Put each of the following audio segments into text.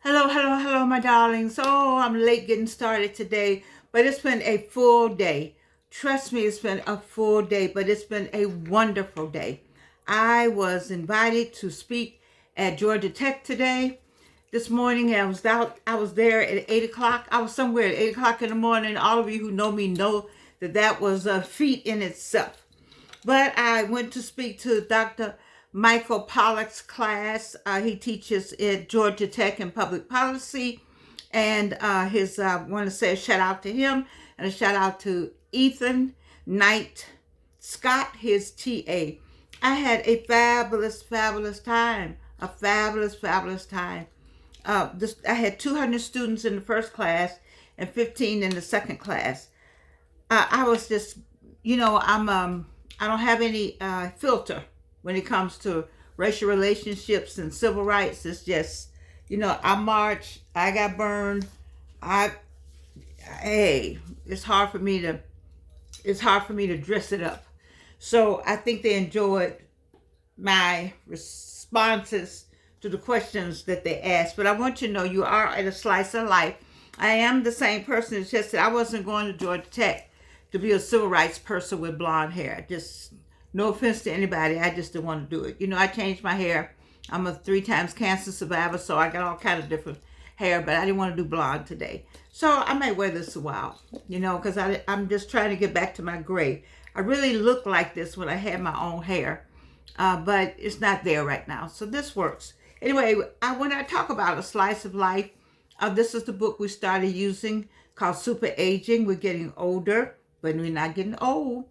Hello, hello, hello, my darlings. Oh, I'm late getting started today, but it's been a full day. Trust me, it's been a full day, but it's been a wonderful day. I was invited to speak at Georgia Tech today. This morning, I was there at 8 o'clock. I was somewhere at 8 o'clock in the morning. All of you who know me know that that was a feat in itself. But I went to speak to Dr. Michael Pollock's class. He teaches at Georgia Tech in public policy. And I want to say a shout out to him and a shout out to Ethan Knight Scott, his TA. I had a fabulous, fabulous time. A fabulous, fabulous time. I had 200 students in the first class and 15 in the second class. I was just, I don't have any filter when it comes to racial relationships and civil rights. It's just, I marched, I got burned. I, hey, it's hard for me to dress it up. So I think they enjoyed my responses to the questions that they asked. But I want you to know you are at a slice of life. I am the same person. It's just that I wasn't going to Georgia Tech to be a civil rights person with blonde hair. Just no offense to anybody. I just didn't want to do it. I changed my hair. I'm a 3 times cancer survivor, so I got all kind of different hair, but I didn't want to do blonde today. So I may wear this a while, because I'm just trying to get back to my gray. I really look like this when I had my own hair, but it's not there right now. So this works. Anyway, when I talk about a slice of life, this is the book we started using called Super Aging. We're getting older, but we're not getting old.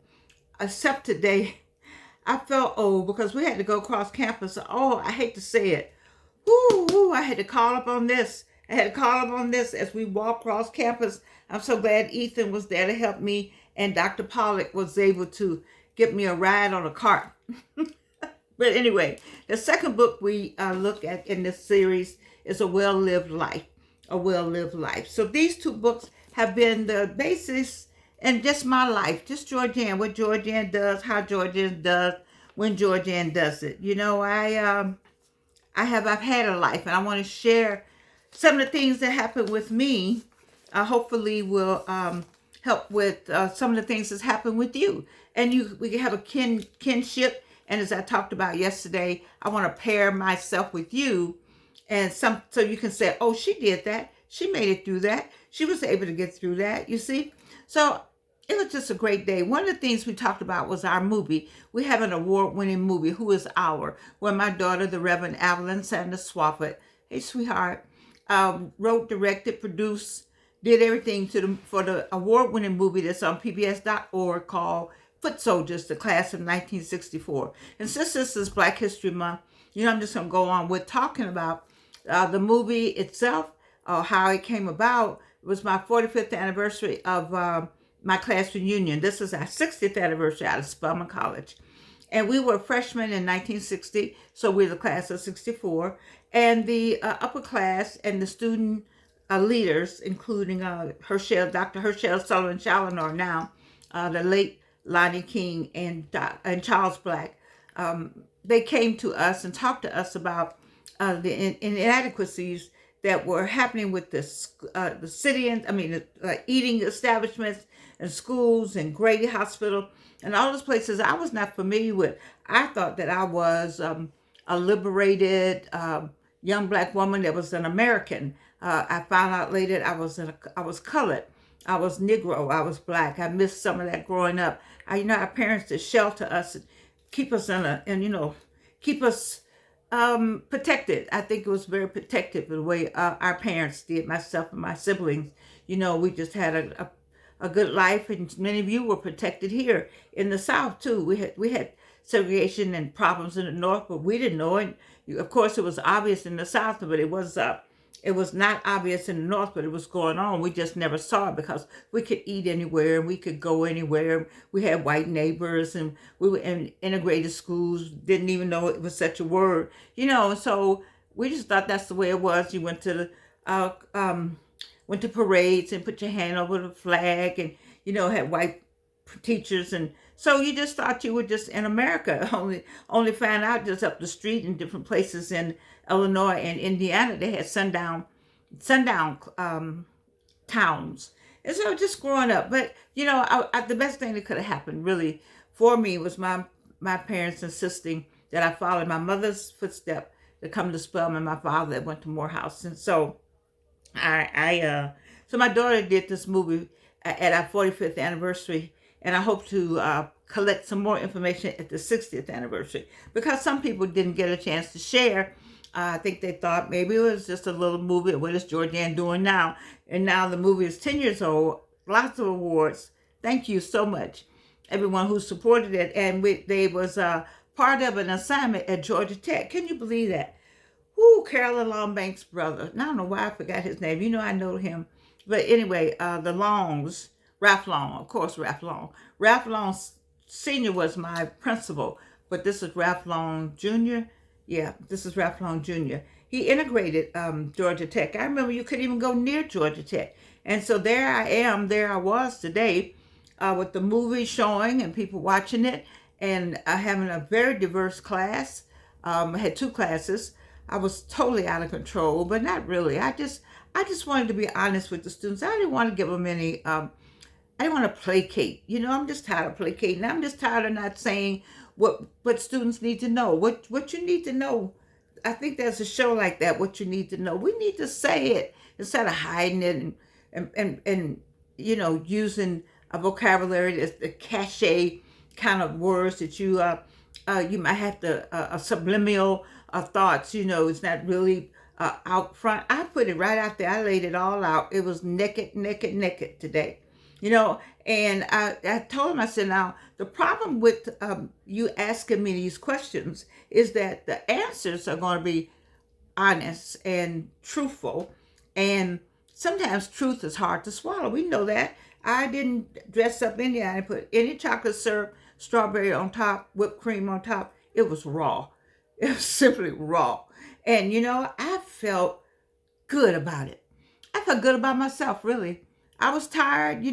Except today, I felt old because we had to go across campus. Oh, I hate to say it. Woo, I had to call up on this. I had to call up on this as we walked across campus. I'm so glad Ethan was there to help me, and Dr. Pollock was able to get me a ride on a cart. But anyway, the second book we look at in this series is A Well-Lived Life. A Well-Lived Life. So these two books have been the basis in just my life, just Georgianne, what Georgianne does, how Georgianne does, when Georgianne does it. I've had a life, and I want to share some of the things that happened with me. Hopefully, will help with some of the things that's happened with you, and we can have a kinship. And as I talked about yesterday, I want to pair myself with you, and so you can say, "Oh, she did that. She made it through that. She was able to get through that." You see, so it was just a great day. One of the things we talked about was our movie. We have an award-winning movie, Who is Our, where my daughter, the Reverend Evelyn Sanders Swafford, hey sweetheart, wrote, directed, produced, did everything for the award-winning movie that's on PBS.org called Foot Soldiers, the class of 1964. And since this is Black History Month, I'm just going to go on with talking about the movie itself, how it came about. It was my 45th anniversary of my class reunion. This is our 60th anniversary out of Spelman College. And we were freshmen in 1960, so we're the class of 64. And the upper class and the student leaders, including Dr. Herschel Sullivan Challoner now, the late Lonnie King, and Charles Black, they came to us and talked to us about the inadequacies that were happening with the city, and eating establishments and schools and Grady Hospital and all those places I was not familiar with. I thought that I was a liberated young Black woman that was an American. I found out later I was colored. I was Negro. I was Black. I missed some of that growing up. Our parents did shelter us, and keep us keep us protected. I think it was very protective the way our parents did, myself and my siblings. We just had a good life, and many of you were protected here in the South too. We had segregation and problems in the North, but we didn't know it. Of course, it was obvious in the South, but it was not obvious in the North, but it was going on. We just never saw it because we could eat anywhere and we could go anywhere. We had white neighbors, and we were in integrated schools, didn't even know it was such a word, so we just thought that's the way it was. You went to parades and put your hand over the flag, and had white teachers, and so you just thought you were just in America. Only found out just up the street in different places in Illinois and Indiana they had sundown sundown towns. And so just growing up, but the best thing that could have happened really for me was my parents insisting that I followed my mother's footstep to come to Spelman, my father that went to Morehouse. And so so my daughter did this movie at our 45th anniversary, and I hope to collect some more information at the 60th anniversary, because some people didn't get a chance to share. I think they thought maybe it was just a little movie. What is Georgianne doing now? And now the movie is 10 years old. Lots of awards. Thank you so much, everyone who supported it. And they was part of an assignment at Georgia Tech. Can you believe that? Who, Carolyn Longbank's brother. Now, I don't know why I forgot his name. I know him. But anyway, the Longs, Ralph Long, of course, Ralph Long. Ralph Long Sr. was my principal, but this is Ralph Long Jr. Yeah, this is Ralph Long Jr. He integrated Georgia Tech. I remember you couldn't even go near Georgia Tech. And so there I was today with the movie showing and people watching it, and having a very diverse class. I had two classes. I was totally out of control, but not really. I just wanted to be honest with the students. I didn't want to give them any, I didn't want to placate. I'm just tired of placating. I'm just tired of not saying what students need to know. What you need to know. I think there's a show like that, What You Need to Know. We need to say it instead of hiding it and using a vocabulary that's the cachet kind of words that you might have to subliminal thoughts. It's not really out front. I put it right out there. I laid it all out. It was naked today. And I told him, I said, now, the problem with you asking me these questions is that the answers are going to be honest and truthful. And sometimes truth is hard to swallow. We know that. I didn't dress up any. I didn't put any chocolate syrup, strawberry on top, whipped cream on top. It was raw. It was simply raw. And, I felt good about it. I felt good about myself, really. I was tired,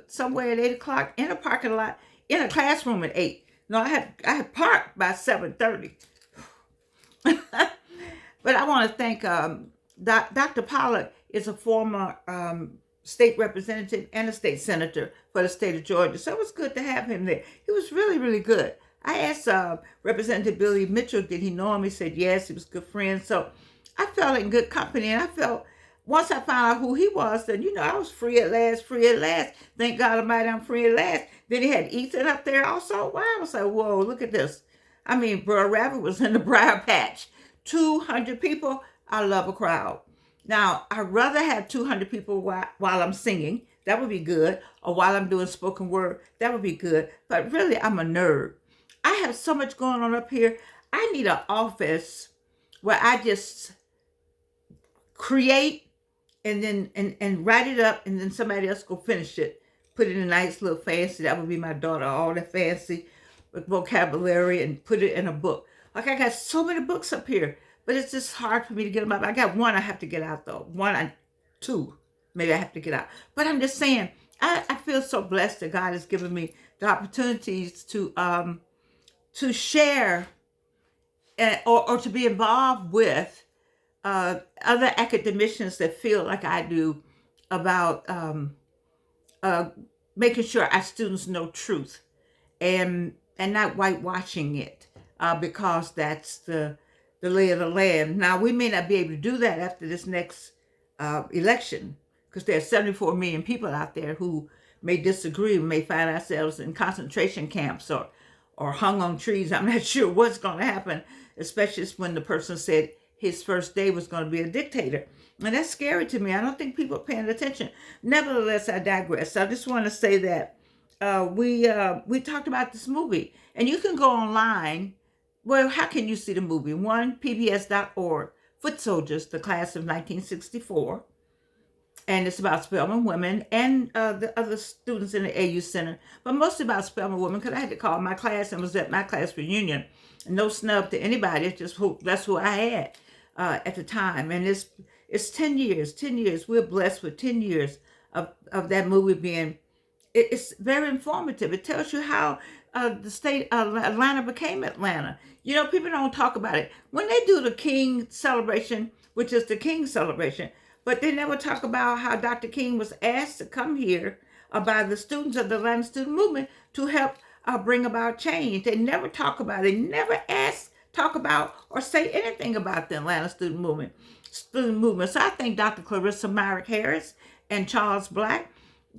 somewhere at 8 o'clock in a parking lot, in a classroom at 8. No, I had parked by 7:30. But I want to thank Dr. Pollard is a former state representative and a state senator for the state of Georgia. So it was good to have him there. He was really, really good. I asked Representative Billy Mitchell, did he know him? He said yes, he was good friends. So I felt in good company, and I felt once I found out who he was, then, I was free at last. Thank God Almighty, I'm free at last. Then he had Ethan up there also. Wow, I was like, whoa, look at this. I mean, Br'er Rabbit was in the briar patch. 200 people, I love a crowd. Now, I'd rather have 200 people while I'm singing. That would be good. Or while I'm doing spoken word, that would be good. But really, I'm a nerd. I have so much going on up here. I need an office where I just create and then and write it up, and then somebody else go finish it. Put it in a nice little fancy. That would be my daughter. All that fancy vocabulary, and put it in a book. Like, I got so many books up here, but it's just hard for me to get them up. I got one I have to get out though. Two, maybe I have to get out. But I'm just saying, I feel so blessed that God has given me the opportunities to share or to be involved with other academicians that feel like I do about making sure our students know truth and not whitewashing it because that's the lay of the land. Now, we may not be able to do that after this next election, because there are 74 million people out there who may disagree. We may find ourselves in concentration camps or hung on trees. I'm not sure what's going to happen, especially when the person said his first day was going to be a dictator. And that's scary to me. I don't think people are paying attention. Nevertheless, I digress. I just want to say that we talked about this movie, and you can go online. Well, how can you see the movie? PBS.org, Foot Soldiers, the class of 1964. And it's about Spelman women and the other students in the AU Center, but mostly about Spelman women, because I had to call my class and was at my class reunion. No snub to anybody. It's just that's who I had at the time. And it's 10 years. 10 years. We're blessed with 10 years of that movie being. It's very informative. It tells you how the state of Atlanta became Atlanta. People don't talk about it when they do the King celebration, which is the King celebration. But they never talk about how Dr. King was asked to come here by the students of the Atlanta Student Movement to help bring about change. They never talk about it. They never talk about, or say anything about the Atlanta Student Movement. So I thank Dr. Clarissa Myrick Harris and Charles Black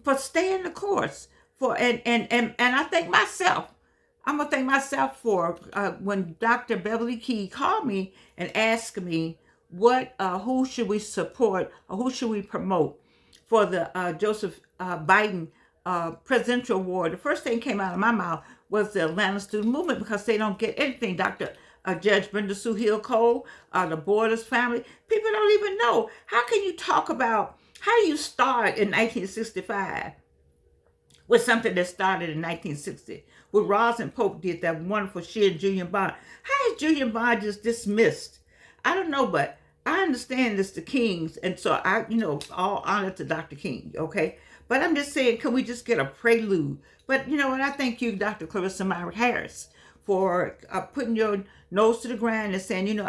for staying the course. And I thank myself. I'm gonna thank myself for when Dr. Beverly Key called me and asked me who should we support or who should we promote for the Joseph Biden presidential award. The first thing came out of my mouth was the Atlanta Student Movement, because they don't get anything. Dr. Judge Brenda Sue Hill Cole, the Borders family, people don't even know. How can you talk about how you start in 1965 with something that started in 1960? When Ross and Pope did that wonderful She and Julian Bond. How is Julian Bond just dismissed? I don't know, but I understand this the Kings, and so all honor to Dr. King, okay? But I'm just saying, can we just get a prelude? But you know what? I thank you, Dr. Clarissa Myrick Harris, for putting your nose to the ground and saying,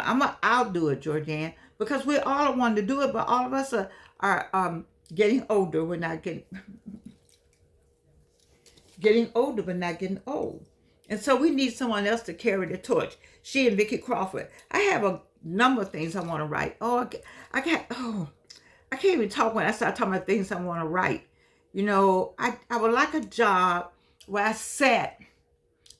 I'll do it, Georgianne, because we all want to do it, but all of us are getting older. We're not getting older, but not getting old. And so we need someone else to carry the torch. She and Vicki Crawford. I have a number of things I want to write. I can't even talk when I start talking about things I want to write. I would like a job where I sat,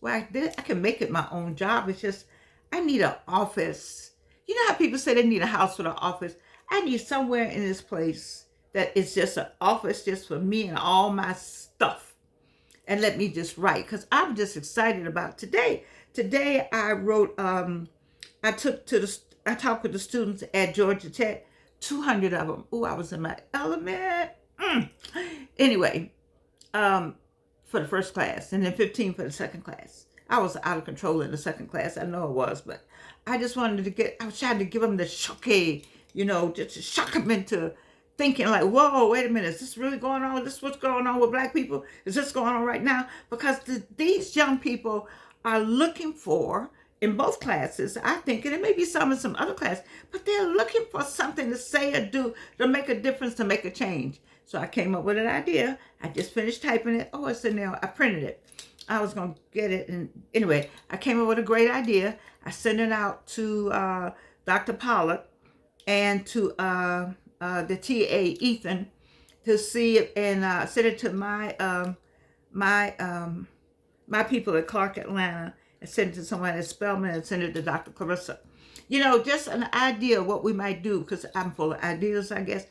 where I can make it my own job. It's just, I need an office. You know how people say they need a house with an office? I need somewhere in this place that it's just an office just for me and all my stuff. And let me just write, because I'm just excited about today. Today I wrote, I talked with the students at Georgia Tech, 200 of them. Oh, I was in my element. Anyway, for the first class, and then 15 for the second class. I was out of control in the second class. I know it was, but I just wanted to I was trying to give them the shock, just to shock them into thinking like, whoa, wait a minute, is this really going on? Is this what's going on with Black people? Is this going on right now? Because these young people are looking for, in both classes, I think, and it may be some in some other class, but they're looking for something to say or do to make a difference, to make a change. So I came up with an idea. I just finished typing it. Oh, it's in there. I printed it. I was going to get it. And anyway, I came up with a great idea. I sent it out to Dr. Pollock and to the TA Ethan to see it, and send it to my people at Clark Atlanta, and send it to someone at Spelman, and send it to Dr. Clarissa. Just an idea of what we might do, because I'm full of ideas, I guess.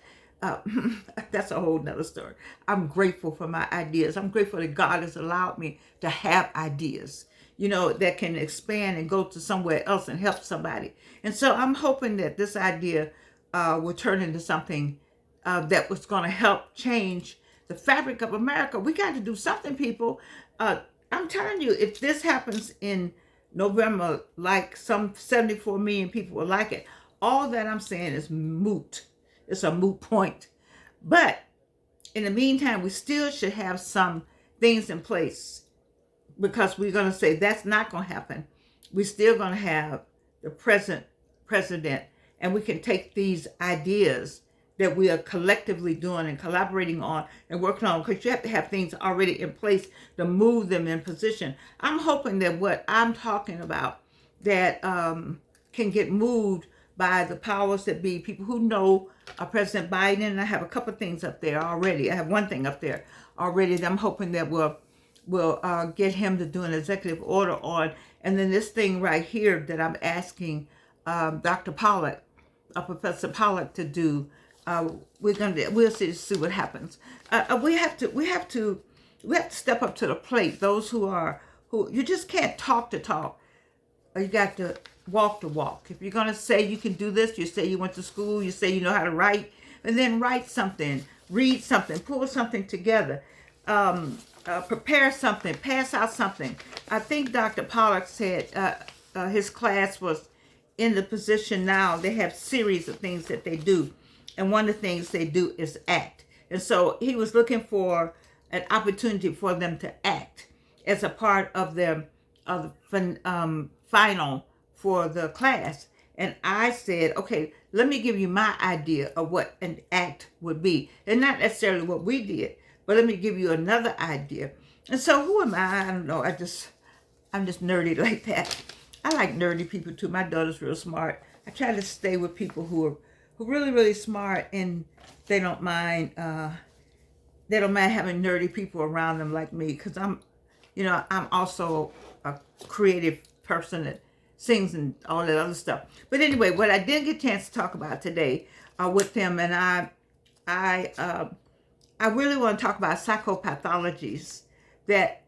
That's a whole nother story. I'm grateful for my ideas. I'm grateful that God has allowed me to have ideas, that can expand and go to somewhere else and help somebody. And so I'm hoping that this idea will turn into something that was going to help change the fabric of America. We got to do something, people. I'm telling you, if this happens in November, like some 74 million people will like it, all that I'm saying is moot. It's a moot point. But in the meantime, we still should have some things in place, because we're going to say that's not going to happen. We're still going to have the present president, and we can take these ideas that we are collectively doing and collaborating on and working on, because you have to have things already in place to move them in position. I'm hoping that what I'm talking about that can get moved by the powers that be, people who know President Biden. And I have a couple of things up there already. I have one thing up there already that I'm hoping that will get him to do an executive order on. And then this thing right here that I'm asking Dr. Pollock, Professor Pollock, to do. We'll see what happens. We have to step up to the plate. Those who you just can't talk the talk. You got to walk the walk. If you're gonna say you can do this, you say you went to school, you say you know how to write, and then write something, read something, pull something together, prepare something, pass out something. I think Dr. Pollock said his class was in the position now. They have series of things that they do, and one of the things they do is act. And so he was looking for an opportunity for them to act as a part of their final for the class. And I said, okay, let me give you my idea of what an act would be. And not necessarily what we did, but let me give you another idea. And so who am I? I don't know. I'm just nerdy like that. I like nerdy people too. My daughter's real smart. I try to stay with people who are really, really smart, and they don't mind having nerdy people around them like me, because I'm also a creative person that sings and all that other stuff. But anyway, what I didn't get a chance to talk about today with them, and I really want to talk about psychopathologies that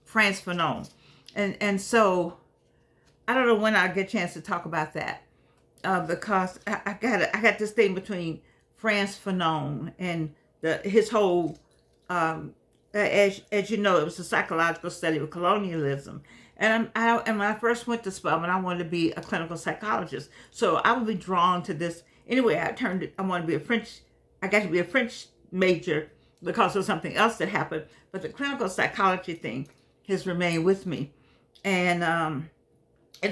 Frantz Fanon, and so I don't know when I'll get a chance to talk about that, because I got this thing between Frantz Fanon and his whole, as you know, it was a psychological study of colonialism. And when I first went to Spelman, I wanted to be a clinical psychologist. So I would be drawn to this. Anyway, I wanted to be I got to be a French major because of something else that happened. But the clinical psychology thing has remained with me. And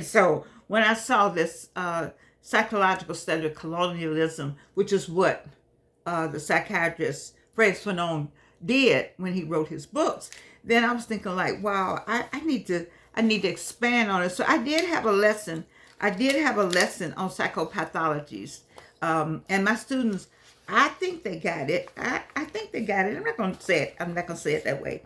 so when I saw this psychological study of colonialism, which is what the psychiatrist Frantz Fanon did when he wrote his books, then I was thinking like, wow, I need to expand on it. So I did have a lesson. on psychopathologies, and my students, I think they got it. I think they got it. I'm not going to say it that way.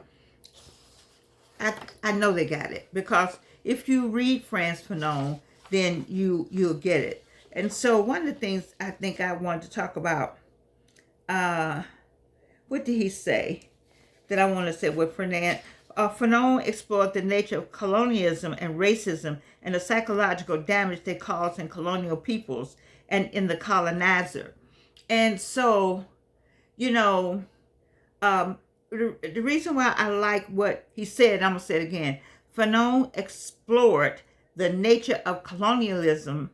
I know they got it, because if you read Frantz Fanon, then you'll get it. And so one of the things I think I wanted to talk about, what did he say that I want to say with Fanon explored the nature of colonialism and racism and the psychological damage they cause in colonial peoples and in the colonizer. And so, the reason why I like what he said, I'm going to say it again, Fanon explored the nature of colonialism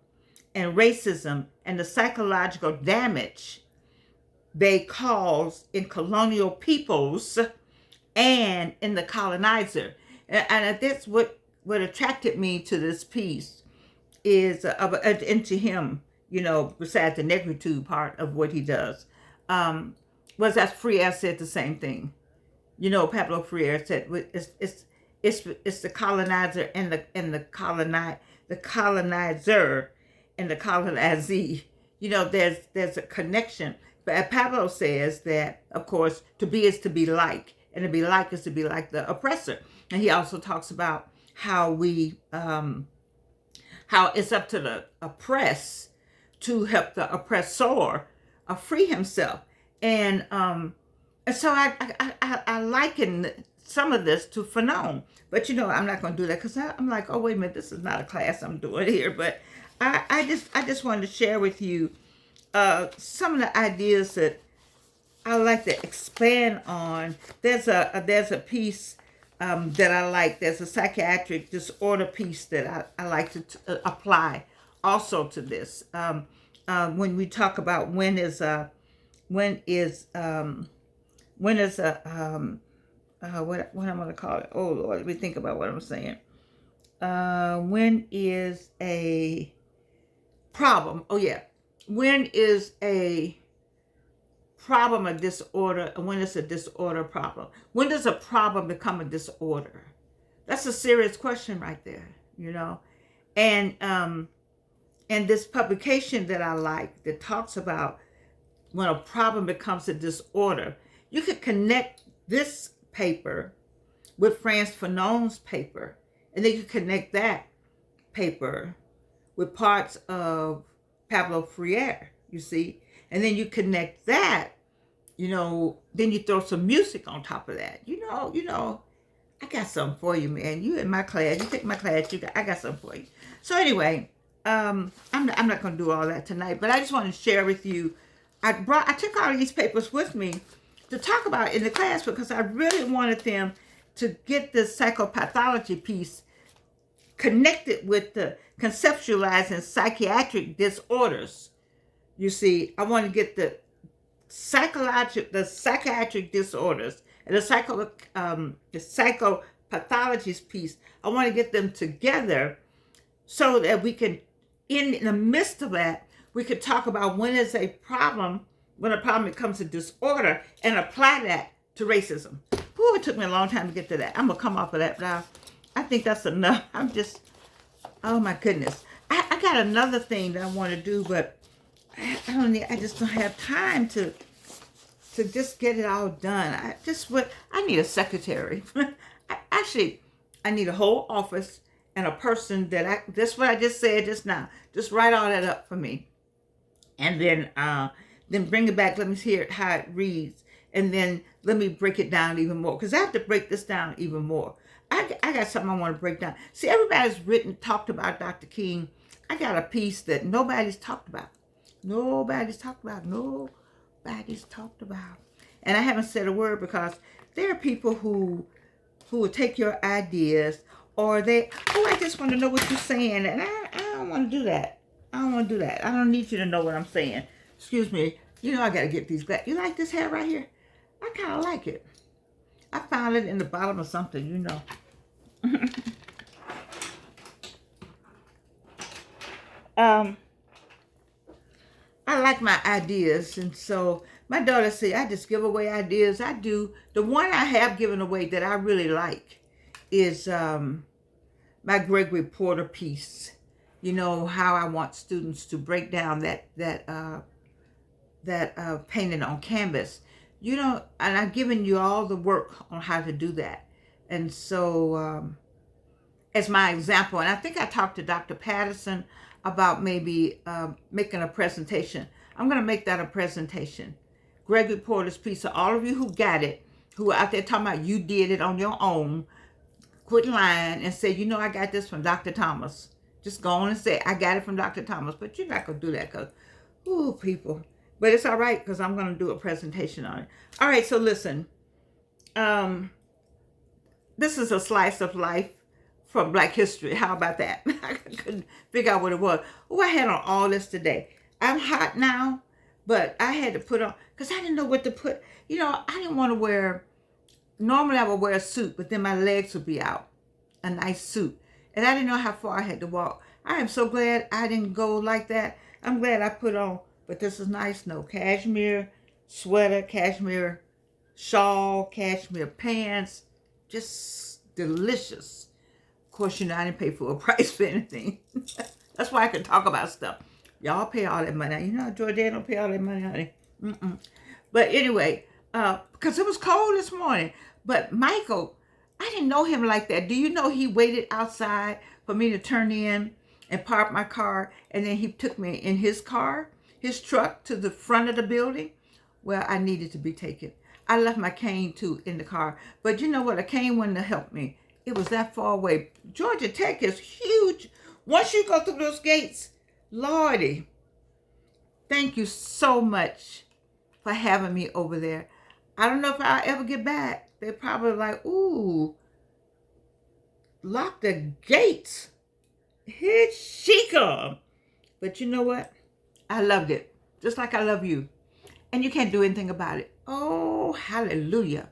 and racism and the psychological damage they cause in colonial peoples and in the colonizer. And that's what attracted me to this piece is into him, besides the negritude part of what he does, was that Freire said the same thing. Pablo Freire said it's the colonizer and the colonizer and the colonizee. There's a connection. But Pablo says that, of course, to be is to be like, and to be like is to be like the oppressor. And he also talks about how how it's up to the oppressed to help the oppressor free himself. And so I liken some of this to Fanon, but I'm not going to do that, because I'm like, oh wait a minute, this is not a class I'm doing here. But I just wanted to share with you some of the ideas that I like to expand on. There's a piece that I like. There's a psychiatric disorder piece that I like to apply also to this. When we talk about when is a what am I going to call it? Oh Lord, let me think about what I'm saying. When is a problem? Oh yeah. When is a problem a disorder, and when is a disorder a problem? When does a problem become a disorder? That's a serious question right there, And this publication that I like that talks about when a problem becomes a disorder, you could connect this paper with Frantz Fanon's paper, and then you connect that paper with parts of Pablo Freire, you see, and then you connect that, then you throw some music on top of that. I got something for you, man. You in my class, you take my class, I got something for you. So anyway, I'm not going to do all that tonight, but I just want to share with you. I took all these papers with me to talk about in the class, because I really wanted them to get this psychopathology piece connected with the conceptualizing psychiatric disorders. You see, I want to get the psychiatric disorders and the psychopathologies piece. I want to get them together so that we can, in the midst of that, We could talk about when is a problem, when a problem becomes a disorder, and apply that to racism. Ooh, it took me a long time to get to that. I'm gonna come off of that now. I think that's enough. I'm just, oh my goodness. I got another thing that I want to do, but I just don't have time to just get it all done. I need a secretary. I need a whole office and a person that's what I just said just now. Just write all that up for me. And then bring it back. Let me hear how it reads. And then let me break it down even more. Because I have to break this down even more. I got something I want to break down. See, everybody's talked about Dr. King. I got a piece that nobody's talked about. Nobody's talked about. And I haven't said a word because there are people who will take your ideas, or I just want to know what you're saying. And I don't want to do that. I don't need you to know what I'm saying. Excuse me. I got to get these back. You like this hair right here? I kind of like it. I found it in the bottom of something, I like my ideas, and so my daughter said, I just give away ideas. I do. The one I have given away that I really like is my Gregory Porter piece. How I want students to break down that painting on canvas. And I've given you all the work on how to do that. And so as my example, and I think I talked to Dr. Patterson about maybe making a presentation. I'm going to make that a presentation. Gregory Porter's piece. So all of you who got it, who are out there talking about you did it on your own, quit lying and say, I got this from Dr. Thomas. Just go on and say, I got it from Dr. Thomas. But you're not going to do that because, people. But it's all right because I'm going to do a presentation on it. All right, so listen. This is a slice of life from Black History. How about that? I couldn't figure out what it was. I had on all this today. I'm hot now, but I had to put on, because I didn't know what to put. I didn't want to wear, normally I would wear a suit, but then my legs would be out. A nice suit. And I didn't know how far I had to walk. I am so glad I didn't go like that. I'm glad I put on, but this is nice. No cashmere sweater, cashmere shawl, cashmere pants. Just delicious. Of course, I didn't pay full price for anything. That's why I can talk about stuff. Y'all pay all that money. Jordan don't pay all that money, honey. But anyway, because it was cold this morning. But Michael, I didn't know him like that. Do you know he waited outside for me to turn in and park my car? And then he took me in his car, his truck, to the front of the building where I needed to be taken. I left my cane too in the car. But you know what? A cane wouldn't have helped me. It was that far away. Georgia Tech is huge. Once you go through those gates, Lordy, thank you so much for having me over there. I don't know if I'll ever get back. They're probably like, ooh, lock the gates. Here she come. But you know what? I loved it. Just like I love you. And you can't do anything about it. Oh, hallelujah.